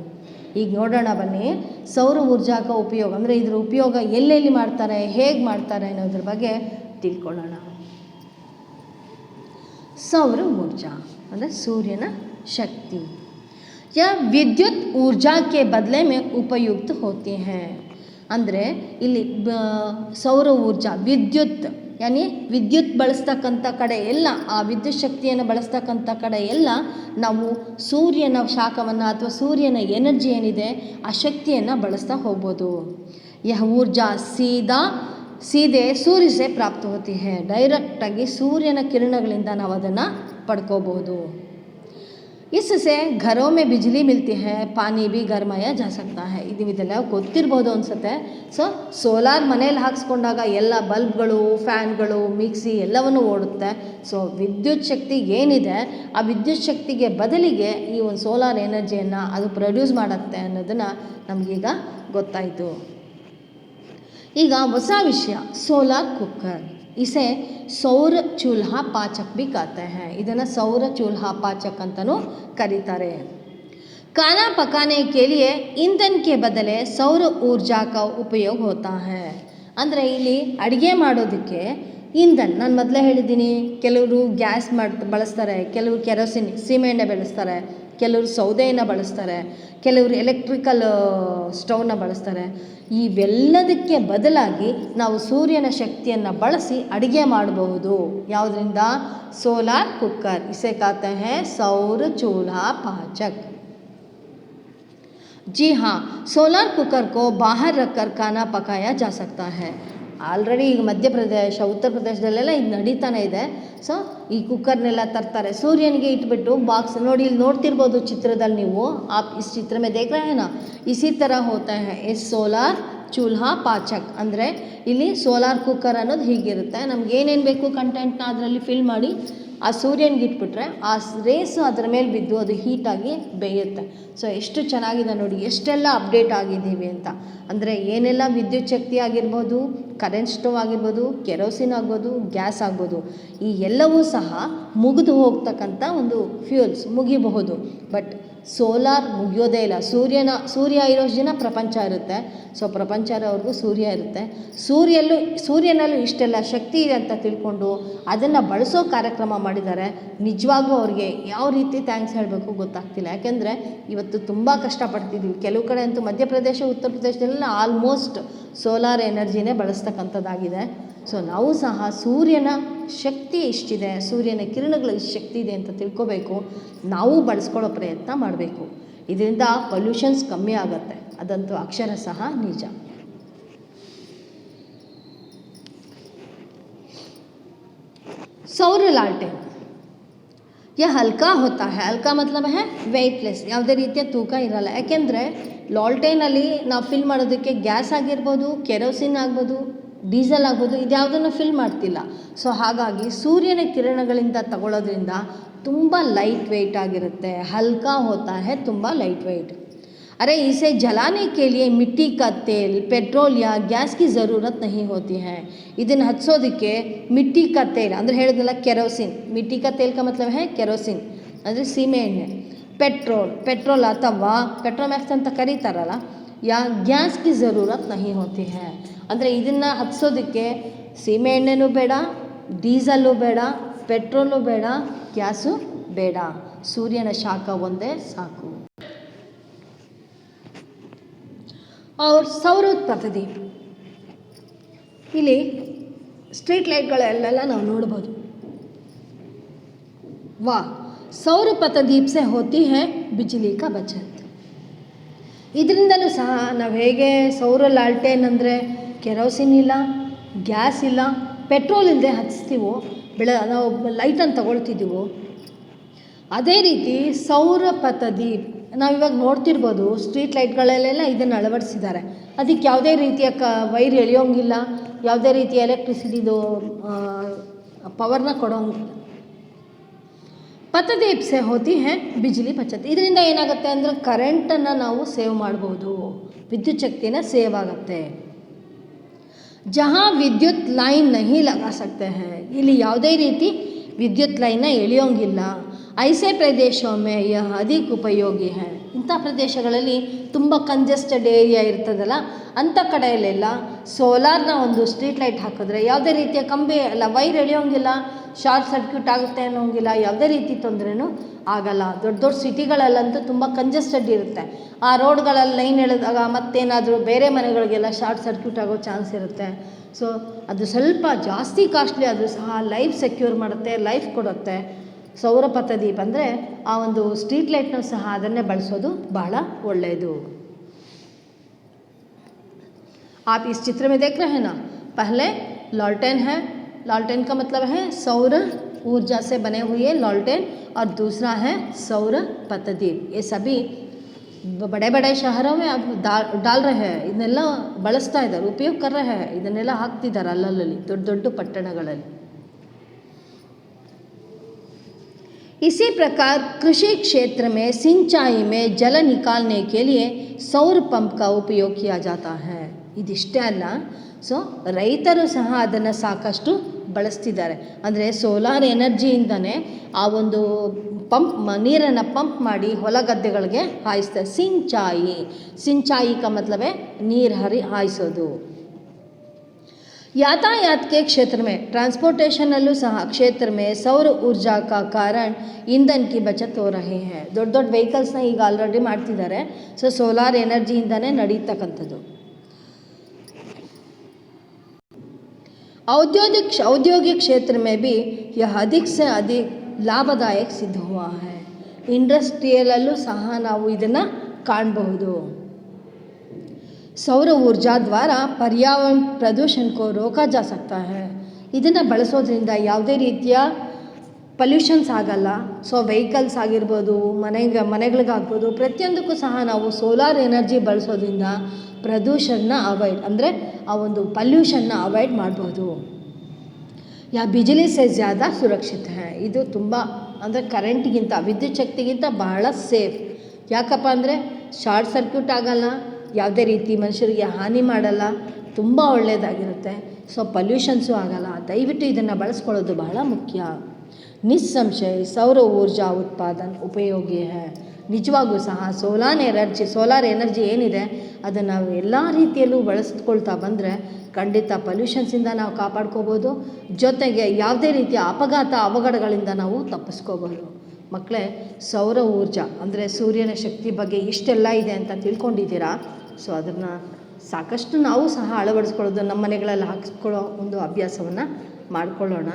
ಈಗ ನೋಡೋಣ ಬನ್ನಿ, ಸೌರ ಊರ್ಜಾಕ ಉಪಯೋಗ ಅಂದರೆ ಇದ್ರ ಉಪಯೋಗ ಎಲ್ಲೆಲ್ಲಿ ಮಾಡ್ತಾರೆ, ಹೇಗೆ ಮಾಡ್ತಾರೆ ಅನ್ನೋದ್ರ ಬಗ್ಗೆ ತಿಳ್ಕೊಳ್ಳೋಣ. सौर ऊर्जा ಅಂದರೆ ಸೂರ್ಯನ ಶಕ್ತಿ या विद्युत ऊर्जा के बदले में उपयुक्त होती हैं. ಅಂದರೆ ಇಲ್ಲಿ ಸೌರ ಊರ್ಜಾ ವಿದ್ಯುತ್ ಯಾನಿ ವಿದ್ಯುತ್ ಬಳಸ್ತಕ್ಕಂಥ ಕಡೆ ಎಲ್ಲ, ಆ ವಿದ್ಯುತ್ ಶಕ್ತಿಯನ್ನು ಬಳಸ್ತಕ್ಕಂಥ ಕಡೆ ಎಲ್ಲ ನಾವು ಸೂರ್ಯನ ಶಾಖವನ್ನು ಅಥವಾ ಸೂರ್ಯನ ಎನರ್ಜಿ ಏನಿದೆ ಆ ಶಕ್ತಿಯನ್ನು ಬಳಸ್ತಾ ಹೋಗ್ಬೋದು. यह ऊर्जा सीधे सूर्य से प्राप्त होती है. ಡೈರೆಕ್ಟಾಗಿ ಸೂರ್ಯನ ಕಿರಣಗಳಿಂದ ನಾವು ಅದನ್ನು ಪಡ್ಕೋಬಹುದು. इससे घरों में बिजली मिलती है, पानी भी गरमाया जा सकता है. ಇದೆಲ್ಲ ಗೊತ್ತಿರ್ಬೋದು ಅನಿಸುತ್ತೆ. ಸೋಲಾರ್ ಮನೇಲಿ ಹಾಕ್ಸ್ಕೊಂಡಾಗ ಎಲ್ಲ ಬಲ್ಬ್ಗಳು, ಫ್ಯಾನ್ಗಳು, ಮಿಕ್ಸಿ ಎಲ್ಲವನ್ನೂ ಓಡುತ್ತೆ. ವಿದ್ಯುತ್ ಶಕ್ತಿ ಏನಿದೆ ಆ ವಿದ್ಯುತ್ ಶಕ್ತಿಗೆ ಬದಲಿಗೆ ಈ ಒಂದು ಸೋಲಾರ್ ಎನರ್ಜಿಯನ್ನು ಅದು ಪ್ರೊಡ್ಯೂಸ್ ಮಾಡುತ್ತೆ ಅನ್ನೋದನ್ನು ನಮಗೀಗ ಗೊತ್ತಾಯಿತು. ಈಗ ಹೊಸ ವಿಷಯ, ಸೋಲಾರ್ ಕುಕ್ಕರ್. इसे सौर चूल्हा पाचक भी कहते हैं. ಇದನ್ನು सौर चूल्हा पाचक ಅಂತಲೂ ಕರೀತಾರೆ. खाना पकाने के लिए ईंधन के बदले सौर ऊर्जा का उपयोग होता है. ಅಂದರೆ ಇಲ್ಲಿ ಅಡುಗೆ ಮಾಡೋದಕ್ಕೆ ಇಂಧನ್, ನಾನು ಮೊದಲೇ ಹೇಳಿದ್ದೀನಿ, ಕೆಲವರು ಗ್ಯಾಸ್ ಬಳಸ್ತಾರೆ, ಕೆಲವರು ಕೆರೋಸಿನ್ ಸೀಮೆಎಣ್ಣೆ ಬಳಸ್ತಾರೆ, ಕೆಲವರು ಸೌದೆಯನ್ನು ಬಳಸ್ತಾರೆ, ಕೆಲವರು ಎಲೆಕ್ಟ್ರಿಕಲ್ ಸ್ಟವ್ನ ಬಳಸ್ತಾರೆ. ಇವೆಲ್ಲದಕ್ಕೆ ಬದಲಾಗಿ ನಾವು ಸೂರ್ಯನ ಶಕ್ತಿಯನ್ನು ಬಳಸಿ ಅಡುಗೆ ಮಾಡಬಹುದು. ಯಾವುದರಿಂದ? Solar cooker. ಇಸೆ कहते हैं सौर चूल्हा पाचक. जी हाँ, सोलार कुकर को बाहर रखकर खाना पकाया जा सकता है. ಆಲ್ರೆಡಿ ಈಗ ಮಧ್ಯಪ್ರದೇಶ, ಉತ್ತರ ಪ್ರದೇಶದಲ್ಲೆಲ್ಲ ಇದು ನಡೀತಾನೆ ಇದೆ. ಈ ಕುಕ್ಕರ್ನೆಲ್ಲ ತರ್ತಾರೆ, ಸೂರ್ಯನಿಗೆ ಇಟ್ಬಿಟ್ಟು ಬಾಕ್ಸ್ ನೋಡಿ, ಇಲ್ಲಿ ನೋಡ್ತಿರ್ಬೋದು ಚಿತ್ರದಲ್ಲಿ ನೀವು. आप इस चित्र में देख रहे हैं ना, इसी तरह होता है ये सोलार चूल्हा पाचक. ಅಂದರೆ ಇಲ್ಲಿ ಸೋಲಾರ್ ಕುಕ್ಕರ್ ಅನ್ನೋದು ಹೀಗಿರುತ್ತೆ. ನಮ್ಗೆ ಏನೇನು ಬೇಕು ಕಂಟೆಂಟ್ನ ಅದರಲ್ಲಿ ಫಿಲ್ ಮಾಡಿ ಆ ಸೂರ್ಯನಿಗೆ ಇಟ್ಬಿಟ್ರೆ ಆ ರೇಸು ಅದರ ಮೇಲೆ ಬಿದ್ದು ಅದು ಹೀಟಾಗಿ ಬೇಯುತ್ತೆ. ಸೊ ಎಷ್ಟು ಚೆನ್ನಾಗಿದೆ ನೋಡಿ, ಎಷ್ಟೆಲ್ಲ ಅಪ್ಡೇಟ್ ಆಗಿದ್ದೀವಿ ಅಂತ. ಅಂದರೆ ಏನೆಲ್ಲ ವಿದ್ಯುತ್ ಶಕ್ತಿ ಆಗಿರ್ಬೋದು, ಕರೆಂಟ್ ಸ್ಟವ್ ಆಗಿರ್ಬೋದು, ಕೆರೋಸಿನ್ ಆಗ್ಬೋದು, ಗ್ಯಾಸ್ ಆಗ್ಬೋದು, ಈ ಎಲ್ಲವೂ ಸಹ ಮುಗಿದು ಹೋಗ್ತಕ್ಕಂಥ ಒಂದು ಫ್ಯೂಲ್ಸ್, ಮುಗಿಬಹುದು. ಬಟ್ ಸೋಲಾರ್ ಮುಗಿಯೋದೇ ಇಲ್ಲ. ಸೂರ್ಯ ಇರೋಷ್ಟು ದಿನ ಪ್ರಪಂಚ ಇರುತ್ತೆ. ಸೊ ಪ್ರಪಂಚ ಇರೋವರೆಗೂ ಸೂರ್ಯ ಇರುತ್ತೆ. ಸೂರ್ಯನಲ್ಲೂ ಇಷ್ಟೆಲ್ಲ ಶಕ್ತಿ ಇದೆ ಅಂತ ತಿಳ್ಕೊಂಡು ಅದನ್ನು ಬಳಸೋ ಕಾರ್ಯಕ್ರಮ ಮಾಡಿದ್ದಾರೆ. ನಿಜವಾಗ್ಲೂ ಅವ್ರಿಗೆ ಯಾವ ರೀತಿ ಥ್ಯಾಂಕ್ಸ್ ಹೇಳಬೇಕು ಗೊತ್ತಾಗ್ತಿಲ್ಲ. ಯಾಕೆಂದರೆ ಇವತ್ತು ತುಂಬ ಕಷ್ಟಪಡ್ತಿದ್ದೀವಿ. ಕೆಲವು ಕಡೆ ಅಂತೂ ಮಧ್ಯಪ್ರದೇಶ, ಉತ್ತರ ಪ್ರದೇಶದಲ್ಲೆಲ್ಲ ಆಲ್ಮೋಸ್ಟ್ ಸೋಲಾರ್ ಎನರ್ಜಿನೇ ಬಳಸ್ತಕ್ಕಂಥದ್ದಾಗಿದೆ. ಸೊ ನಾವು ಸಹ ಸೂರ್ಯನ ಶಕ್ತಿ ಇಷ್ಟಿದೆ, ಸೂರ್ಯನ ಕಿರಣಗಳ ಶಕ್ತಿ ಇದೆ ಅಂತ ತಿಳ್ಕೊಬೇಕು. ನಾವು ಬಳಸ್ಕೊಳ್ಳೋ ಪ್ರಯತ್ನ ಮಾಡಬೇಕು. ಇದರಿಂದ ಪೊಲ್ಯೂಷನ್ಸ್ ಕಮ್ಮಿ ಆಗುತ್ತೆ, ಅದಂತೂ ಅಕ್ಷರ ಸಹ ನಿಜ. ಸೌರ ಲಾಲ್ಟೇನ್ ಯಾ ಹಲ್ಕಾ ಹೋತಾ ಹೈ. ಹಲ್ಕಾ ಮತ್ಲಬ್ ಹೈ ವೆಯ್ಟ್ಲೆಸ್, ಯಾವುದೇ ರೀತಿಯ ತೂಕ ಇರಲ್ಲ. ಯಾಕೆಂದರೆ ಲಾಲ್ಟೇನಲ್ಲಿ ನಾವು ಫಿಲ್ ಮಾಡೋದಕ್ಕೆ ಗ್ಯಾಸ್ ಆಗಿರ್ಬೋದು, ಕೆರೋಸಿನ್ ಆಗ್ಬೋದು, ಡೀಸೆಲ್ ಆಗ್ಬೋದು, ಇದ್ಯಾವುದನ್ನು ಫಿಲ್ ಮಾಡ್ತಿಲ್ಲ. ಸೊ ಹಾಗಾಗಿ ಸೂರ್ಯನ ಕಿರಣಗಳಿಂದ ತಗೊಳ್ಳೋದ್ರಿಂದ ತುಂಬ ಲೈಟ್ ವೆಯ್ಟ್ ಆಗಿರುತ್ತೆ. ಹಲ್ಕಾ ಹೋತಾ ಹೈ, ತುಂಬ ಲೈಟ್ ವೆಯ್ಟ್. अरे इसे जलाने के लिए मिट्टी का तेल, पेट्रोल या गैस की ज़रूरत नहीं होती है. ಇದನ್ನು ಹಚ್ಚೋದಕ್ಕೆ ಮಿಟ್ಟಿ ಕಾ ತೇಲ್ ಅಂದರೆ ಹೇಳಿದ್ನಲ್ಲ ಕೆರೋಸಿನ್. ಮಿಟ್ಟಿ ಕಾ ತೇಲ್ ಕಾ ಮತ್ಲಬ್ ಹೈ ಕೆರೋಸಿನ್ ಅಂದರೆ ಸೀಮೆ ಎಣ್ಣೆ. ಪೆಟ್ರೋಲ್ ಅಥವಾ ಪೆಟ್ರೋಮ್ಯಾಕ್ಸ್ ಅಂತ ಕರೀತಾರಲ್ಲ, ಯಾ ಗ್ಯಾಸ್ ಕಿ ज़रूरत नहीं होती है. ಅಂದರೆ ಇದನ್ನು ಹಚ್ಚೋದಕ್ಕೆ ಸೀಮೆ ಎಣ್ಣೆನೂ ಬೇಡ, ಡೀಸೆಲ್ಲು ಬೇಡ, ಪೆಟ್ರೋಲು ಬೇಡ, ಗ್ಯಾಸು ಬೇಡ. ಸೂರ್ಯನ ಶಾಖ ಒಂದೇ ಸಾಕು. और ಸೌರ ಪಥದೀಪ, ಇಲ್ಲಿ ಸ್ಟ್ರೀಟ್ ಲೈಟ್ಗಳೆಲ್ಲ ನಾವು ನೋಡ್ಬೋದು. वाह, सौर पथदीप से होती है बिजली का बचत. ಇದರಿಂದಲೂ ಸಹ ನಾವು ಹೇಗೆ ಸೌರ ಲಾಲ್ಟೇನ್ ಅಂದರೆ ಕೆರೋಸಿನ್ ಇಲ್ಲ, ಗ್ಯಾಸ್ ಇಲ್ಲ, ಪೆಟ್ರೋಲ್ ಇಲ್ಲದೆ ಹಚ್ತೀವೋ, ನಾವು ಲೈಟನ್ನು ತಗೊಳ್ತಿದ್ದೀವೋ, ಅದೇ ರೀತಿ ಸೌರ ಪಥದೀಪ್ ನಾವಿವಾಗ ನೋಡ್ತಿರ್ಬೋದು. ಸ್ಟ್ರೀಟ್ ಲೈಟ್ಗಳಲ್ಲೆಲ್ಲ ಇದನ್ನು ಅಳವಡಿಸಿದ್ದಾರೆ. ಅದಕ್ಕೆ ಯಾವುದೇ ರೀತಿಯ ವೈರ್ ಎಳೆಯೋಂಗಿಲ್ಲ, ಯಾವುದೇ ರೀತಿಯ ಎಲೆಕ್ಟ್ರಿಸಿಟಿದು ಪವರ್ನ ಕೊಡೋಂಗಿಲ್ಲ. ಪಥದೀಪ್ ಸೆ ಹೋತಿ ಹೈ ಬಿಜ್ಲಿ ಬಚತ್. ಇದರಿಂದ ಏನಾಗುತ್ತೆ ಅಂದರೆ ಕರೆಂಟನ್ನು ನಾವು ಸೇವ್ ಮಾಡ್ಬೋದು, ವಿದ್ಯುತ್ ಶಕ್ತಿನ ಸೇವ್ ಆಗುತ್ತೆ. ಜहाँ ವಿದ್ಯುತ್ ಲೈನ್ ನಹಿ ಲಗಾ ಸಕ್ತೆ ಹೈ, ಇಲ್ಲಿ ಯಾವುದೇ ರೀತಿ ವಿದ್ಯುತ್ ಲೈನ್ನ ಎಳೆಯೋಂಗಿಲ್ಲ. ಐಸೆ ಪ್ರದೇಶೊಮ್ಮೆ ಯಹ ಅಧಿಕ ಉಪಯೋಗಿ ಹೈ. ಇಂಥ ಪ್ರದೇಶಗಳಲ್ಲಿ ತುಂಬ ಕಂಜೆಸ್ಟೆಡ್ ಏರಿಯಾ ಇರ್ತದಲ್ಲ, ಅಂಥ ಕಡೆಯಲ್ಲೆಲ್ಲ ಸೋಲಾರ್ನ ಒಂದು ಸ್ಟ್ರೀಟ್ ಲೈಟ್ ಹಾಕಿದ್ರೆ ಯಾವುದೇ ರೀತಿಯ ಕಂಬಿ ಅಲ್ಲ, ವೈರ್ ಎಳೆಯೋಂಗಿಲ್ಲ, ಶಾರ್ಟ್ ಸರ್ಕ್ಯೂಟ್ ಆಗುತ್ತೆ ಅನ್ನೋಂಗಿಲ್ಲ, ಯಾವುದೇ ರೀತಿ ತೊಂದರೆನೂ ಆಗಲ್ಲ. ದೊಡ್ಡ ದೊಡ್ಡ ಸಿಟಿಗಳಲ್ಲಂತೂ ತುಂಬ ಕಂಜೆಸ್ಟೆಡ್ ಇರುತ್ತೆ. ಆ ರೋಡ್ಗಳಲ್ಲಿ ಲೈನ್ ಎಳೆದಾಗ ಮತ್ತೇನಾದರೂ ಬೇರೆ ಮನೆಗಳಿಗೆಲ್ಲ ಶಾರ್ಟ್ ಸರ್ಕ್ಯೂಟ್ ಆಗೋ ಚಾನ್ಸ್ ಇರುತ್ತೆ. ಸೊ ಅದು ಸ್ವಲ್ಪ ಜಾಸ್ತಿ ಕಾಸ್ಟ್ಲಿ ಆದರೂ ಸಹ ಲೈಫ್ ಸೆಕ್ಯೂರ್ ಮಾಡುತ್ತೆ, ಲೈಫ್ ಕೊಡುತ್ತೆ. ಸೌರ ಪಥದೀಪ ಅಂದರೆ ಆ ಒಂದು ಸ್ಟ್ರೀಟ್ ಲೈಟ್ನೂ ಸಹ ಅದನ್ನೇ ಬಳಸೋದು ಬಹಳ ಒಳ್ಳೆಯದು. आप इस चित्र में देख रहे हैं ना, पहले लॉल्टेन है, लॉल्टेन का मतलब है सौर ऊर्जा से बने हुए लॉल्टेन, और दूसरा है सौर पथदीप. ये सभी बड़े बड़े शहरों में अब डाल रहे हैं. ಇದನ್ನೆಲ್ಲ ಬಳಸ್ತಾ ಇದ್ದಾರೆ, ಉಪಯೋಗ कर रहे हैं. ಇದನ್ನೆಲ್ಲ ಹಾಕ್ತಿದ್ದಾರೆ ಅಲ್ಲಲ್ಲಿ ದೊಡ್ಡ ದೊಡ್ಡ ಪಟ್ಟಣಗಳಲ್ಲಿ. इसी प्रकार कृषि क्षेत्र में सिंचाई में जल निकालने के लिए सौर पंप का उपयोग किया जाता है. ಇದಿಷ್ಟೇ ಅಲ್ಲ, ಸೊ ರೈತರು ಸಹ ಅದನ್ನು ಸಾಕಷ್ಟು ಬಳಸ್ತಿದ್ದಾರೆ. ಅಂದರೆ ಸೋಲಾರ್ ಎನರ್ಜಿಯಿಂದನೇ ಆ ಒಂದು ನೀರನ್ನು ಪಂಪ್ ಮಾಡಿ ಹೊಲ ಗದ್ದೆಗಳಿಗೆ ಹಾಯಿಸ್ತಾರೆ. ಸಿಂಚಾಯಿ का मतलब है ನೀರು ಹಾಯಿಸೋದು. यातायात के क्षेत्र में, ट्रांसपोर्टेशनಲ್ಲೂ ಸಹ ಕ್ಷೇತ್ರ में सौर ऊर्जा का कारण ईंधन की बचत हो रही है. ದೊಡ್ಡ ದೊಡ್ಡ ವೆಹಿಕಲ್ಸ್ನ ಈಗ ಆಲ್ರೆಡಿ ಮಾಡ್ತಿದ್ದಾರೆ. ಸೊ ಸೋಲಾರ್ ಎನರ್ಜಿಯಿಂದನೇ ನಡೀತಕ್ಕಂಥದ್ದು. औद्योगिक क्षेत्र में भी यह अधिक से अधिक लाभदायक सिद्ध हुआ है. ಇಂಡಸ್ಟ್ರಿಯಲಲ್ಲೂ ಸಹ ನಾವು ಇದನ್ನು ಕಾಣಬಹುದು. सौर ऊर्जा द्वारा पर्यावरण प्रदूषण को रोका जा सकता है. ಇದನ್ನು ಬಳಸೋದ್ರಿಂದ ಯಾವುದೇ ರೀತಿಯ ಪೊಲ್ಯೂಷನ್ಸ್ ಆಗಲ್ಲ. ಸೊ ವೆಹಿಕಲ್ಸ್ ಆಗಿರ್ಬೋದು, ಮನೆಗಳಿಗಾಗ್ಬೋದು, ಪ್ರತಿಯೊಂದಕ್ಕೂ ಸಹ ನಾವು ಸೋಲಾರ್ ಎನರ್ಜಿ ಬಳಸೋದ್ರಿಂದ ಪ್ರದೂಷಣನ ಅವಾಯ್ಡ್ ಅಂದರೆ ಆ ಒಂದು ಪೊಲ್ಯೂಷನ್ನ ಅವಾಯ್ಡ್ ಮಾಡ್ಬೋದು. ಯಾ ಬಿಜಿಲಿ ಸೆ ಜ್ಯಾದಾ ಸುರಕ್ಷಿತ ಹೈ. ಇದು ತುಂಬ ಅಂದರೆ ಕರೆಂಟ್ಗಿಂತ ವಿದ್ಯುತ್ ಶಕ್ತಿಗಿಂತ ಬಹಳ ಸೇಫ್. ಯಾಕಪ್ಪ ಅಂದರೆ ಶಾರ್ಟ್ ಸರ್ಕ್ಯೂಟ್ ಆಗಲ್ಲ, ಯಾವುದೇ ರೀತಿ ಮನುಷ್ಯರಿಗೆ ಹಾನಿ ಮಾಡಲ್ಲ, ತುಂಬ ಒಳ್ಳೆಯದಾಗಿರುತ್ತೆ. ಸೊ ಪಲ್ಯೂಷನ್ಸು ಆಗಲ್ಲ. ದಯವಿಟ್ಟು ಇದನ್ನು ಬಳಸ್ಕೊಳ್ಳೋದು ಬಹಳ ಮುಖ್ಯ. ನಿಸ್ಸಂಶಯ ಸೌರ ಊರ್ಜಾ ಉತ್ಪಾದನ್ ಉಪಯೋಗಿ ಹೈ. ನಿಜವಾಗೂ ಸಹ ಸೋಲಾರ್ ಎನರ್ಜಿ ಏನಿದೆ ಅದನ್ನು ನಾವು ಎಲ್ಲ ರೀತಿಯಲ್ಲೂ ಬಳಸ್ಕೊಳ್ತಾ ಬಂದರೆ ಖಂಡಿತ ಪಲ್ಯೂಷನ್ಸಿಂದ ನಾವು ಕಾಪಾಡ್ಕೋಬೋದು. ಜೊತೆಗೆ ಯಾವುದೇ ರೀತಿಯ ಅವಘಡಗಳಿಂದ ನಾವು ತಪ್ಪಿಸ್ಕೋಬೋದು. ಮಕ್ಕಳೇ, ಸೌರ ಊರ್ಜಾ ಅಂದರೆ ಸೂರ್ಯನ ಶಕ್ತಿ ಬಗ್ಗೆ ಇಷ್ಟೆಲ್ಲ ಇದೆ ಅಂತ ತಿಳ್ಕೊಂಡಿದ್ದೀರಾ. ಸೊ ಅದನ್ನು ಸಾಕಷ್ಟು ನಾವು ಸಹ ಅಳವಡಿಸ್ಕೊಳ್ಳೋದು, ನಮ್ಮ ಮನೆಗಳಲ್ಲಿ ಹಾಕಿಸ್ಕೊಳ್ಳೋ ಒಂದು ಅಭ್ಯಾಸವನ್ನು ಮಾಡ್ಕೊಳ್ಳೋಣ.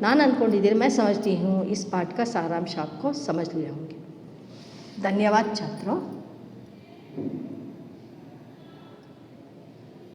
ನಾನು ಅಂದ್ಕೊಂಡಿದ್ದೀನಿ मैं समझती हूँ इस पाठ का सारांश आपको समझ लिए होंगे. धन्यवाद छात्रों.